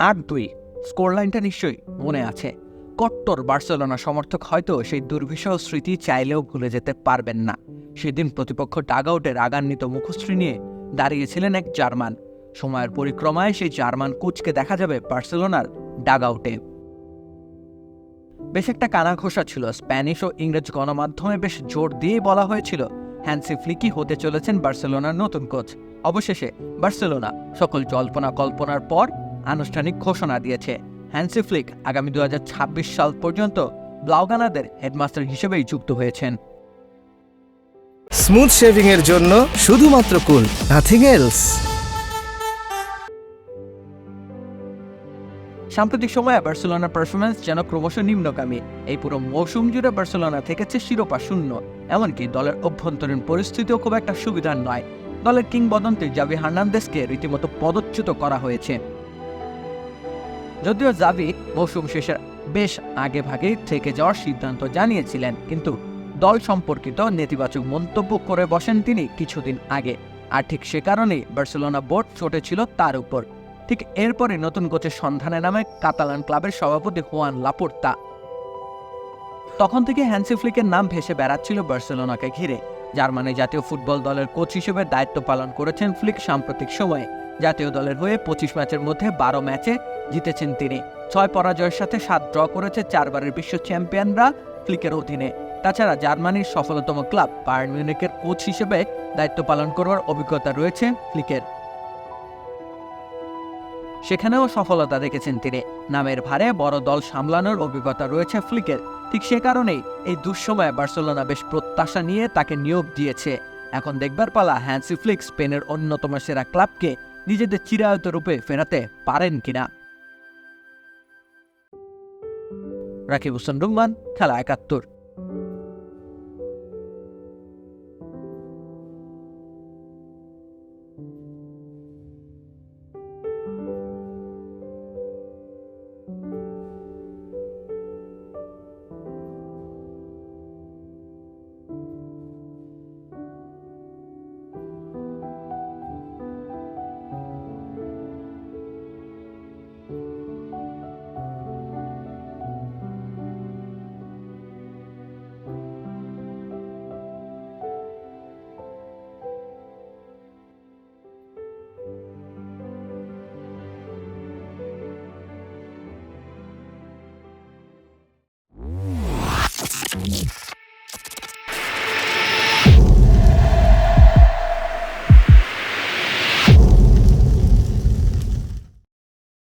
8-2 score লাইনটা নিশ্চয়ই মনে আছে। কট্টর বার্সেলোনা সমর্থক হয়তো সেই দুর্বিষহ স্মৃতি চাইলেও ভুলে যেতে পারবেন না। সেদিন প্রতিপক্ষ ডাগআউটে রাগান্বিত মুখশ্রী নিয়ে দাঁড়িয়েছিলেন এক জার্মান। সময়ের পরিক্রমায় সেই জার্মান কোচকে দেখা যাবে বার্সেলোনার ডাগআউটে। বেশ একটা কানাঘোষা ছিল। স্প্যানিশ ও ইংরেজ গণমাধ্যমে বেশ জোর দিয়ে বলা হয়েছিল হ্যান্সি ফ্লিকই হতে চলেছেন বার্সেলোনার নতুন কোচ। অবশেষে বার্সেলোনা সকল জল্পনা কল্পনার পর আনুষ্ঠানিক ঘোষণা দিয়েছে, হ্যান্সি ফ্লিক আগামী 2026 সাল পর্যন্ত ব্লাউগানাদের হেডমাস্টার হিসেবেই যুক্ত হয়েছেন। স্মুথ শেভিং এর জন্য শুধুমাত্র কুল, নাথিং এলস। সাম্প্রতিক সময়ে বার্সেলোনার পারফরম্যান্স যেন ক্রমশ নিম্নগামী। এই পুরো মৌসুম জুড়ে বার্সেলোনা থেকেছে শিরোপা শূন্য। এমনকি দলের অভ্যন্তরীণ পরিস্থিতিও খুব একটা সুবিধার নয়। দলের কিংবদন্তি জাভি হার্নান্দেজকে রীতিমতো পদচ্যুত করা হয়েছে। যদিও জাভি মৌসুম শেষের বেশ আগে ভাগে থেকে যাওয়ার সিদ্ধান্ত জানিয়েছিলেন, কিন্তু দল সম্পর্কিত নেতিবাচক মন্তব্য করে বসেন তিনি কিছুদিন আগে। আর ঠিক সে কারণেই বার্সেলোনা বোর্ড চটেছিল তার উপর। ঠিক এরপরে নতুন কোচের সন্ধানে নামে কাতালান ক্লাবের সভাপতি হুয়ান লাপোর্তা। তখন থেকে হ্যান্সি ফ্লিকের নাম ভেসে বেড়াচ্ছিল বার্সেলোনাকে ঘিরে। জার্মানি জাতীয় ফুটবল দলের কোচ হিসেবে দায়িত্ব পালন করেছেন ফ্লিক। সাম্প্রতিক সময়ে জাতীয় দলের হয়ে 25 ম্যাচের মধ্যে 12 ম্যাচে জিতেছেন তিনি। 6 পরাজয়ের সাথে 7 ড্র করেছে 4 বারের বিশ্ব চ্যাম্পিয়নরা ফ্লিকের অধীনে। তাছাড়া জার্মানির সফলতম ক্লাব বায়ার্ন মিউনিখের কোচ হিসেবে দায়িত্ব পালন করবার অভিজ্ঞতা রয়েছে ফ্লিকের। সেখানেও সফলতা দেখেছেন তিনি। নামের ভারে বড় দল সামলানোর অভিজ্ঞতা রয়েছে ফ্লিকের। ঠিক সে কারণেই এই দুঃসময়ে বার্সেলোনা বেশ প্রত্যাশা নিয়ে তাকে নিয়োগ দিয়েছে। এখন দেখবার পালা হ্যান্সি ফ্লিক স্পেনের অন্যতম সেরা ক্লাবকে নিজেদের চিরায়ত রূপে ফেরাতে পারেন কিনা। রাকিব হোসেন রুম্মান, খেলা 71।